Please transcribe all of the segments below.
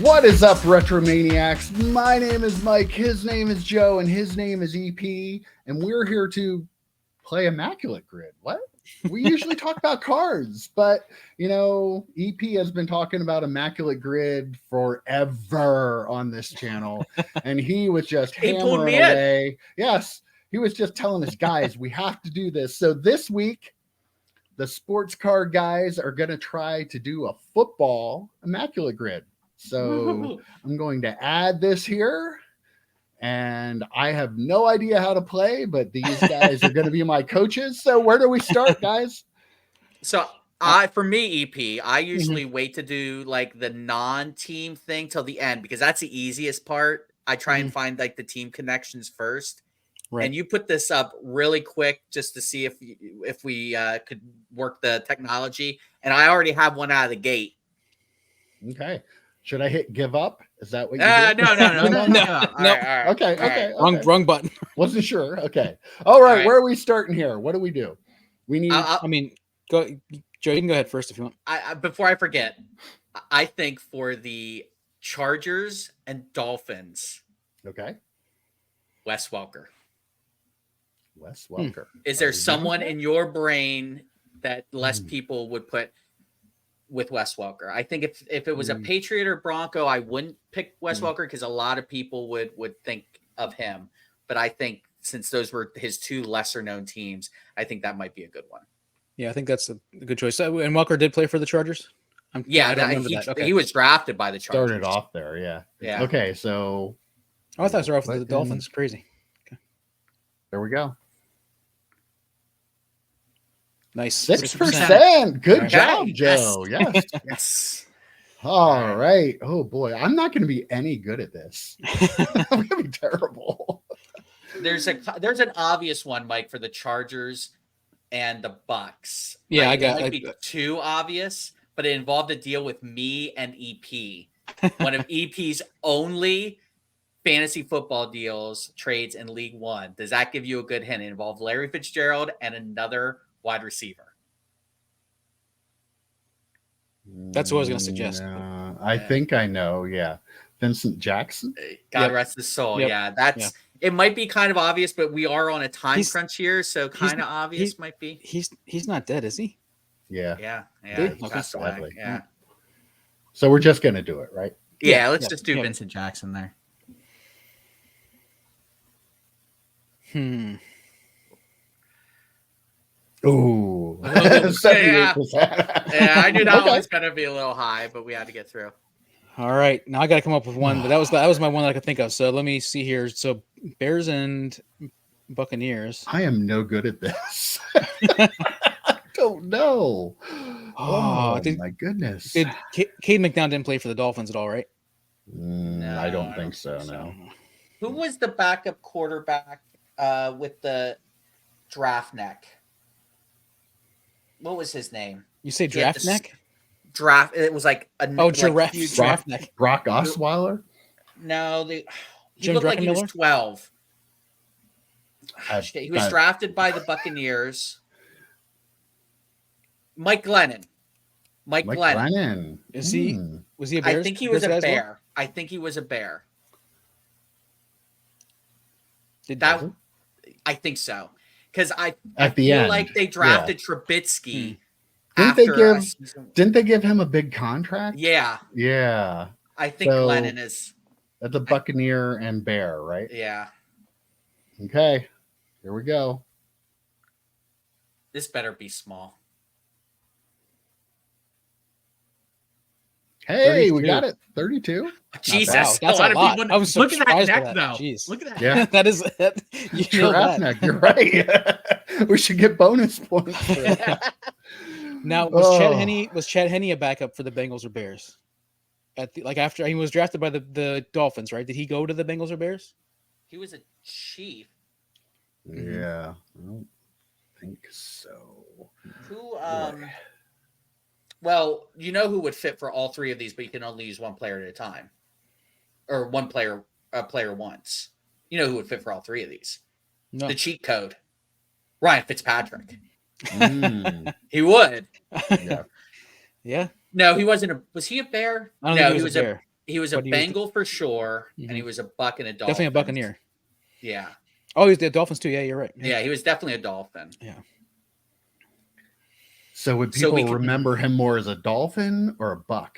What is up, Retromaniacs? My name is Mike, his name is Joe, and his name is EP, and we're here to play Immaculate Grid. What? We usually talk about cards, but, you know, EP has been talking about Immaculate Grid forever on this channel, and he was just hammering away. Yes, he was just telling us, guys, we have to do this. So this week, the sports card guys are going to try to do a football Immaculate Grid. So I'm going to add this here, and I have no idea how to play, but these guys are going to be my coaches. So where do we start, guys? So for me, EP, I usually wait to do like the non-team thing till the end because that's the easiest part. I try and find like the team connections first. Right. And you put this up really quick just to see if we could work the technology. And I already have one out of the gate. Okay. Should I hit give up? Is that what you No. No. Okay. Wrong button. Wasn't sure. Okay. All right. Where are we starting here? What do we do? We need. Go, Joe. You can go ahead first if you want. Before I forget, I think for the Chargers and Dolphins. Okay. Wes Welker. Is there someone in your brain that less people would put with Wes Welker? I think if it was a Patriot or Bronco, I wouldn't pick Wes Welker because a lot of people would think of him. But I think since those were his two lesser known teams, I think that might be a good one. Yeah, I think that's a good choice. And Welker did play for the Chargers? He was drafted by the Chargers. Started off there, yeah. Okay, so... I thought it was off with the Dolphins. Crazy. Okay. There we go. Nice. 6%. Good job, Joe. Yes. Yes. All right. Oh, boy. I'm not going to be any good at this. I'm going to be terrible. There's an obvious one, Mike, for the Chargers and the Bucks. Yeah, it might be too obvious, but it involved a deal with me and EP. One of EP's only fantasy football deals, trades in League One. Does that give you a good hint? It involved Larry Fitzgerald and another wide receiver. That's what I was going to suggest. I think I know. Yeah. Vincent Jackson. God rest his soul. Yep. Yeah. It might be kind of obvious, but we are on a time crunch here. So kind of obvious might be. He's not dead, is he? Yeah. Okay. Yeah. So we're just going to do it, right? Yeah. Let's just do Vincent Jackson there. Ooh. Yeah, I knew that one was going to be a little high, but we had to get through. All right. Now I got to come up with one, but that was my one that I could think of. So let me see here. So Bears and Buccaneers. I am no good at this. I don't know. Oh my goodness. Cade McNown didn't play for the Dolphins at all, right? No, I don't think so. No. Who was the backup quarterback with the draft neck? What was his name? You say draft neck? It was like a draft neck. Brock Osweiler? No, he looked like he was 12. He was drafted by the Buccaneers. Mike Glennon. Mike Glennon. Is he? Was he a Bears? I think he was a Bear. I think he was a Bear. I think so. Because I feel like they drafted Trubisky. Didn't they give him a big contract? Yeah. Yeah. I think Glennon is at the Buccaneer and Bear, right? Yeah. Okay. Here we go. This better be small. Hey, 32. We got it. 32. Jesus, that's a lot. I was so look at that neck, though. Jeez. Look at that. Yeah, that is you giraffe neck. You're right. We should get bonus points for that. Now, was Chad Henne a backup for the Bengals or Bears? After he was drafted by the Dolphins, right? Did he go to the Bengals or Bears? He was a Chief. Yeah, I don't think so. Who? Well, you know who would fit for all three of these, but you can only use one player at a time, or one player once. You know who would fit for all three of these? No. The cheat code. Ryan Fitzpatrick. He would. Yeah. Yeah. No, he wasn't. Was he a Bear? I don't think he was a Bear. He was a But he was the- Bengal for sure, and he Mhm. was a Buck and a Dolphin. Definitely a Buccaneer. Yeah. Oh, he's the Dolphins too. Yeah, you're right. Yeah, he was definitely a Dolphin. Yeah. So would So people we could- remember him more as a Dolphin or a Buck?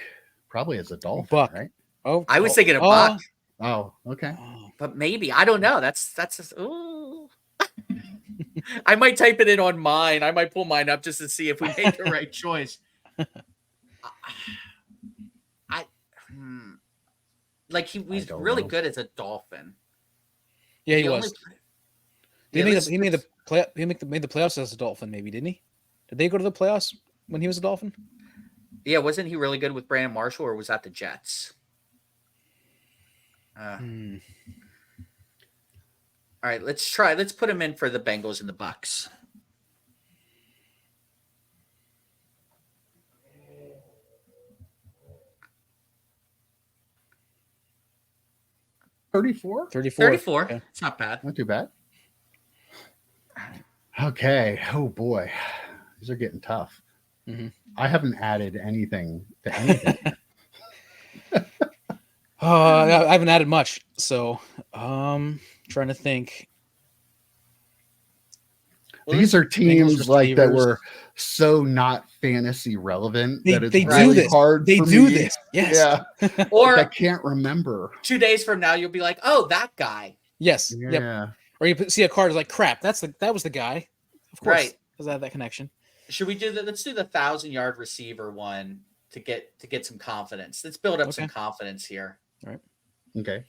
Probably as a Dolphin, Buck. right? Oh, I was thinking a Buck, Oh, okay. but maybe I don't know. That's ooh. I might type it in on mine. I might pull mine up just to see if we made the right choice. Like he was don't really know. good as a Dolphin. Yeah, he He was. only- He made the playoffs as a Dolphin, maybe, didn't he? Did they go to the playoffs when he was a Dolphin? Yeah, wasn't he really good with Brandon Marshall, or was that the Jets? All right, let's try. Let's put him in for the Bengals and the Bucks. $34? 34. Okay. It's not bad. Not too bad. Okay. Oh boy. These are getting tough. Mhm. I haven't added anything to anything. I haven't added much, so trying to think. Well, These are teams Bengals like that receivers. were so not fantasy relevant They- that it's they do really this. hard. They for do me. this. Yes. Yeah. Or I can't remember. 2 days from now, you'll be like, "Oh, that guy." Yes. Yeah. Yep. Or you see a card like crap. That was the guy. Of course, Right. because I have that connection. Should we do that? Let's do the 1,000-yard receiver one to get some confidence. Let's build up some Okay. confidence here. Okay.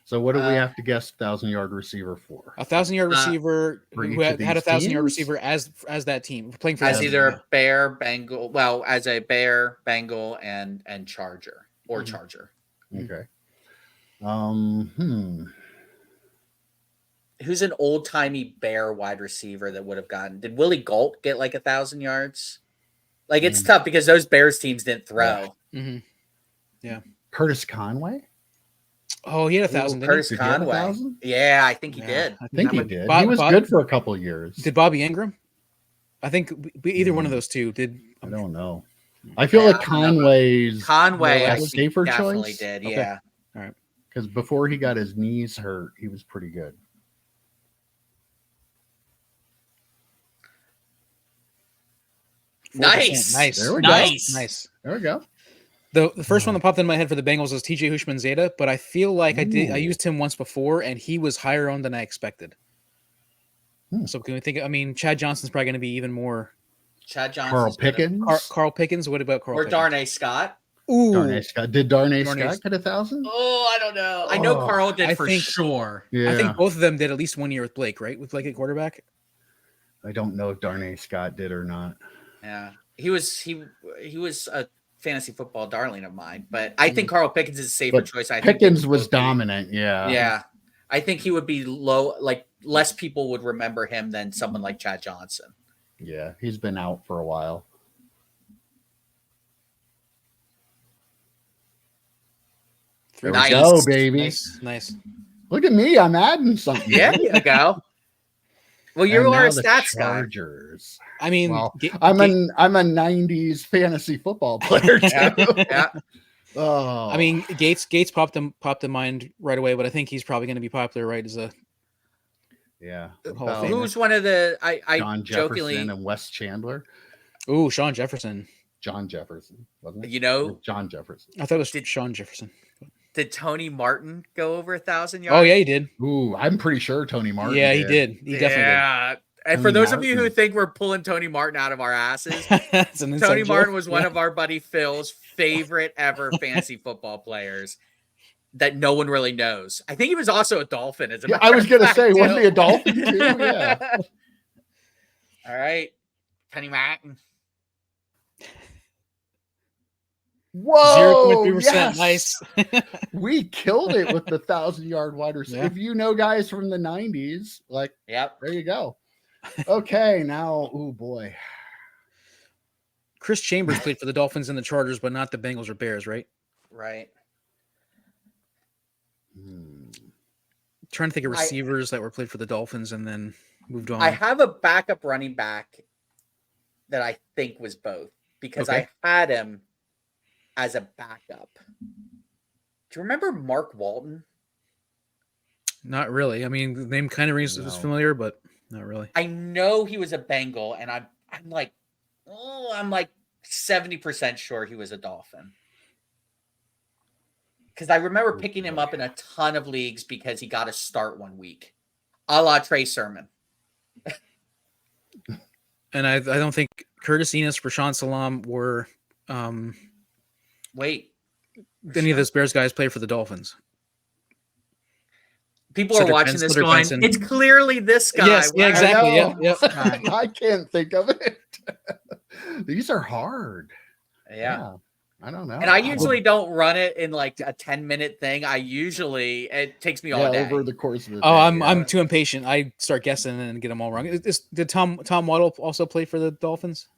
So what do we Uh, have to guess 1,000-yard receiver for? A 1,000-yard receiver for each who of had a these 1,000-yard teams? receiver as that team playing for As that either team, a Bear, Bengal, well, as a Bear, Bengal, and Charger or Mhm. Charger. Okay. Who's an old timey Bear wide receiver that would have gotten? Did Willie Galt get like 1,000 yards? Like it's tough because those Bears teams didn't throw. Yeah. Curtis Conway? Oh, he had 1,000. Didn't Curtis Did he have Conway. 1,000? Yeah, I think he Yeah. did. I think he That did. Bob- he was Bob- good for a couple of years. Did Bobby Ingram? I think either one of those two did. I don't know. I feel Yeah, like I don't know. Conway's Conway, a I think safer definitely choice. did. Okay. Yeah. Because before he got his knees hurt, he was pretty good. Nice. Nice. There we go. Nice. There we go. The first one that popped in my head for the Bengals was TJ Hushman Zeta, but I feel like I Ooh. used him once before and he was higher owned than I expected. Hmm. So can we think? I mean, Chad Johnson's probably going to be even more. Chad Johnson. Carl Pickens. Carl Pickens. What about Carl? Or Pickens? Darnay Scott. Ooh, Darnay Scott. Did Darnay Darnay- Scott get 1,000? Oh, I don't know. I know Oh, Carl did I for think- sure. Yeah. I think both of them did at least 1 year with Blake, right? With Blake at quarterback. I don't know if Darnay Scott did or not. Yeah. He was a fantasy football darling of mine, but I think Carl Pickens is a safer But choice. I think Pickens they was both be- dominant. Yeah. Yeah. I think he would be low, like less people would remember him than someone like Chad Johnson. Yeah. He's been out for a while. There we Nice. go, baby. Nice. Look at me. I'm adding something. Yeah, there you go. Well, you And are a now the stats guy. Chargers. I mean, Well, I'm a 90s fantasy football player too. Yeah, yeah. Oh, I mean, Gates popped in mind right away, but I think he's probably going to be popular, right? As a yeah. Hall of About Famer. Who's one of the I John jokingly, Jefferson and Wes Chandler. Sean Jefferson. John Jefferson, wasn't it? you know, Or John Jefferson. I thought it was Did- Sean Jefferson. did Tony Martin go over 1,000 yards? Oh yeah, he did. Ooh, I'm pretty sure Tony Martin. Yeah, he did. He definitely Yeah. And for Tony those of you who Martin. think we're pulling Tony Martin out of our asses, did. That's an inside Tony joke. Martin was one Yeah. of our buddy Phil's favorite ever fantasy football players that no one really knows. I think he was also a Dolphin. As a Yeah, matter I was of gonna fact, say, too. wasn't he a Dolphin too? Yeah. All right, Tony Martin. Whoa, 0.3%. yes. Nice. We killed it with the 1,000-yard wide receiver. Yeah. If you know guys from the 90s, like Yep. there you go. Okay, now, oh boy. Chris Chambers played for the Dolphins and the Chargers, but not the Bengals or Bears, right? Right. Trying to think of I- receivers that were played for the Dolphins and then moved on. I have a backup running back that I think was both because Okay. I had him as a backup Do you remember Mark Walton? Not really. I mean, the name kind of rings is familiar, but not really. I know he was a Bengal, and I'm like 70% sure he was a Dolphin. Because I remember picking him up in a ton of leagues because he got a start one week, a la Trey Sermon. And I don't think Curtis Enos, Rashawn Salam were. Wait, any of those Bears guys play for the Dolphins? People are watching this going, it's clearly this guy. Yes, yeah, exactly. Yep. I can't think of it. These are hard. Yeah. I don't know. And I usually don't run it in like a 10-minute thing. It takes me all day. Over the course of the day. Oh, I'm too impatient. I start guessing and get them all wrong. Did Tom Waddle also play for the Dolphins?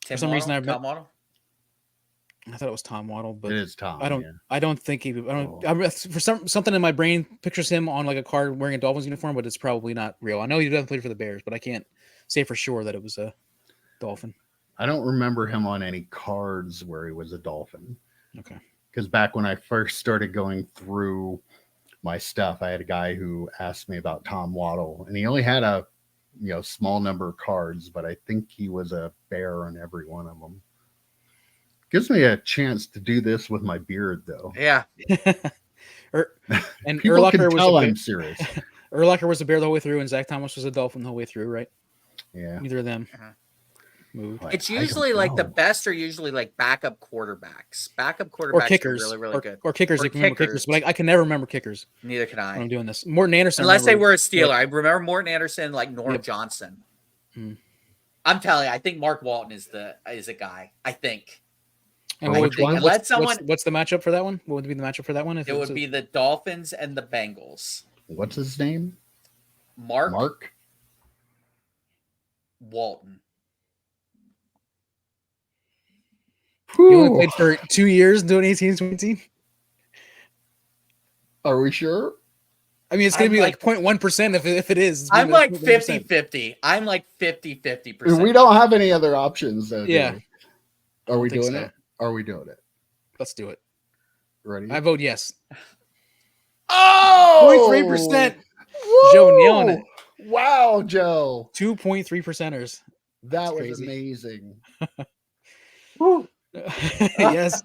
For some reason, Tom Waddle? I thought it was Tom Waddle, but it is Tom. I don't think he. For something in my brain pictures him on like a card wearing a Dolphins uniform, but it's probably not real. I know he doesn't play for the Bears, but I can't say for sure that it was a Dolphin. I don't remember him on any cards where he was a Dolphin. Okay. Because back when I first started going through my stuff, I had a guy who asked me about Tom Waddle, and he only had a small number of cards, but I think he was a Bear on every one of them. Gives me a chance to do this with my beard, though. Yeah. And people can tell I'm serious. Urlacher was a Bear the whole way through, and Zach Thomas was a Dolphin the whole way through, right? Yeah. Neither of them moved. It's usually like the best are usually like backup quarterbacks. Or kickers. Are really good. Or kickers. I can remember kickers, but I can never remember kickers. Neither can I. When I'm doing this. Morton Anderson. Unless they were a Steeler. I remember Morton Anderson, like Norm Johnson. I'm telling you, I think Mark Walton is a guy. I think. And what's the matchup for that one? What would be the matchup for that one? It would be the Dolphins and the Bengals. What's his name? Mark Walton. He only played for 2 years doing 18-20. Are we sure? I mean, it's going to be like 0.1% if it is. I'm like 50-50. I'm like 50-50%. We don't have any other options, though. Yeah. Are we doing it? Are we doing it? Let's do it. Ready? I vote yes. Oh! 0.3%. Joe nailing it. Wow, Joe. 2.3%ers. That was amazing. Woo. Yes.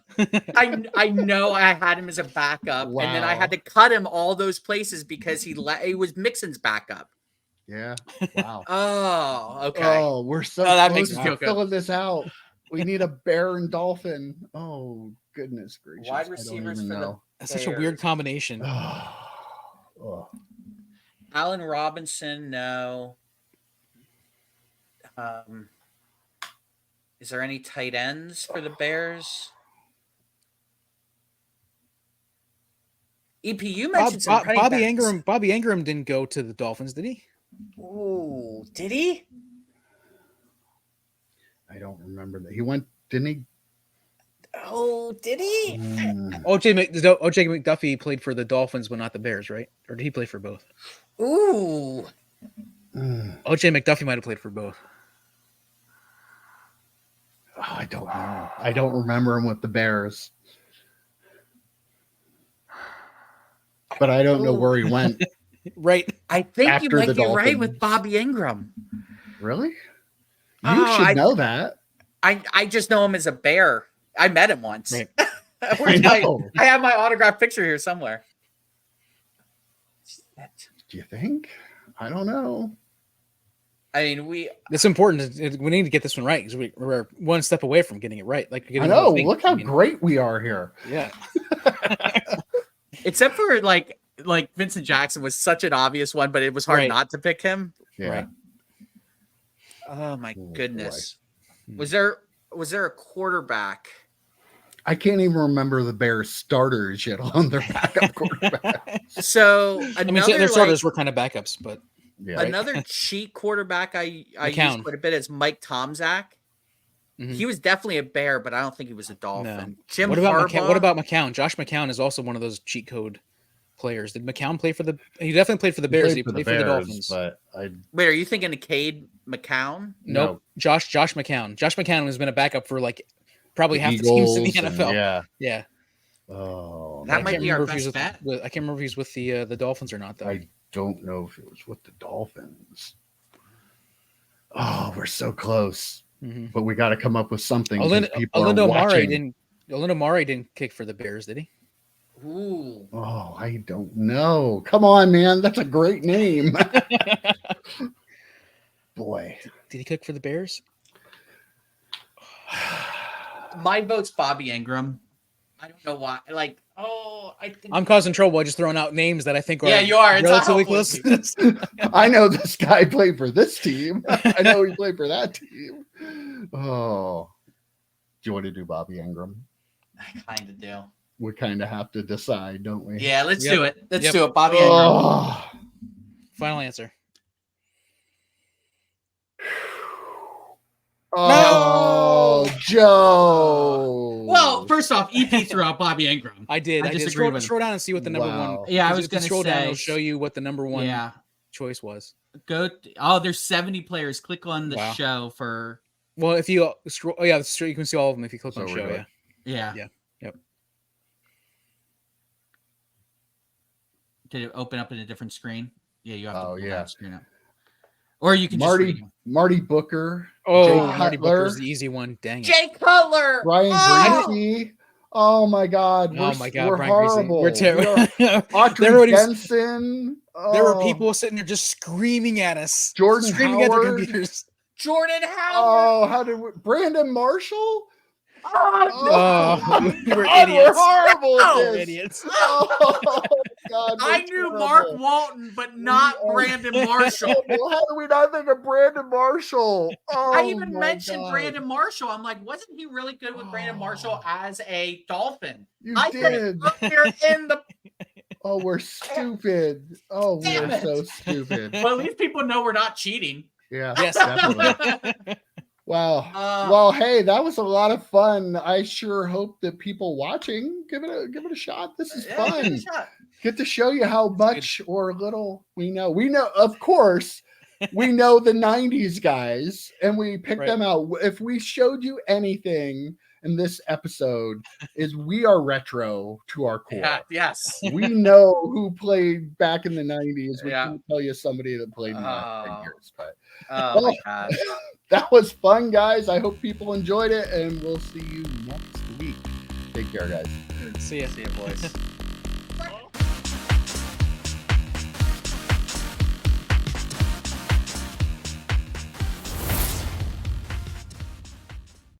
I know I had him as a backup, and then I had to cut him all those places because he was Mixon's backup. Yeah. Wow. Oh, okay. Oh, we're so that close makes me feel to filling this out. We need a Bear and Dolphin. Oh, goodness gracious. Wide receivers for the That's such a weird combination. Allen Robinson, no. Is there any tight ends for the Bears? EP, you mentioned some Bobby Ingram. Bobby Ingram didn't go to the Dolphins, did he? Oh, did he? I don't remember that. He went, didn't he? Oh, did he? OJ McDuffie played for the Dolphins, but not the Bears, right? Or did he play for both? Ooh. OJ McDuffie might have played for both. Oh, I don't know. I don't remember him with the Bears. But I don't know where he went. Right. I think you might be right with Bobby Ingram. Really? You should know that. I just know him as a Bear. I met him once. Right. I have my autographed picture here somewhere. Do you think? I don't know. I mean, it's important. We need to get this one right because we're one step away from getting it right. Like I know. Look how great we are here. Yeah. Except for like Vincent Jackson was such an obvious one, but it was hard not to pick him. Yeah. Right. Oh my goodness. Was there a quarterback? I can't even remember the Bears starters yet on their backup quarterback. So their starters were kind of backups, but another cheat quarterback I used quite a bit is Mike Tomczak. Mm-hmm. He was definitely a Bear, but I don't think he was a Dolphin. No. What about McCown? Josh McCown is also one of those cheat code players. Did McCown play for the? He definitely played for the Bears. He played for the Dolphins. But wait, are you thinking of Cade McCown? Nope. Josh McCown. Josh McCown has been a backup for like probably half the teams in the NFL. Yeah. Oh, That I might can't be our remember if he best was bet. I can't remember if he's with the Dolphins or not though. I don't know if it was with the Dolphins. Oh, we're so close. Mhm. But we got to come up with something. 'Cause Olindo people are Mare watching. didn't kick for the Bears, did he? Ooh. Oh, I don't know. Come on, man. That's a great name. Boy. Did he kick for the Bears? My vote's Bobby Ingram. I don't know why. Like, I think I'm causing trouble by just throwing out names that I think are Yeah, you are. It's relatively awful. close. I know this guy played for this team. I know he played for that team. Oh. Do you want to do Bobby Ingram? I kind of do. We kind of have to decide, don't we? Yeah, let's Yep. do it. Let's Yep. do it. Bobby Ingram. Oh. Final answer. Oh, Joe. Well, first off, EP threw out Bobby Ingram. I did. I did. disagree with Scroll down and see what the number Wow. one. Yeah, I because was if you gonna scroll down. say- It'll show you what the number one Yeah, choice was. there's 70 players. Click on the Wow. show for Well, if you scroll, oh yeah, that's true. You can see all of them if you click So on we're show. good. Yeah. yeah. Yep. Did it open up in a different screen? Yeah, you have to Oh, pull yeah. that screen up. Or you can Marty just read Marty Booker, Oh, Jay Marty Cutler, Booker's the easy one. Dang it. Jay Cutler. Brian Oh! Greasy. Oh my God. Oh my God, We're Brian Greasy. horrible. We're terrible. Audrey Everybody was- Benson. There were Oh, people sitting there just screaming at us. Jordan screaming at their Howard. computers. Jordan Howard. Oh, how did we, Brandon Marshall? Oh, we're God, idiots. We're horrible at We're this. idiots. Oh, God, I we're knew terrible. Mark Walton, but not We are Brandon Marshall. terrible. How do we not think of Brandon Marshall? Oh, I even my mentioned God. Brandon Marshall. I'm like, wasn't he really good with Brandon Marshall as a Dolphin? You I said did. it earlier in the. Oh, we're stupid. Oh, we Damn are it. so stupid. Well, at least people know we're not cheating. Yeah, Yes. definitely. Wow. Well, hey, that was a lot of fun. I sure hope that people watching give it a shot. This is Yeah, give it fun. a shot. Get to show you how much or little we know. We know, of course, we know the 90s guys and we picked Right. them out. If we showed you anything in this episode, is we are retro to our core. Yeah, yes. We know who played back in the 90s. We Yeah. can't tell you somebody that played in the last 10 Oh. years, but Oh my Well, God. that was fun, guys. I hope people enjoyed it, and we'll see you next week. Take care, guys. See ya. See you, boys.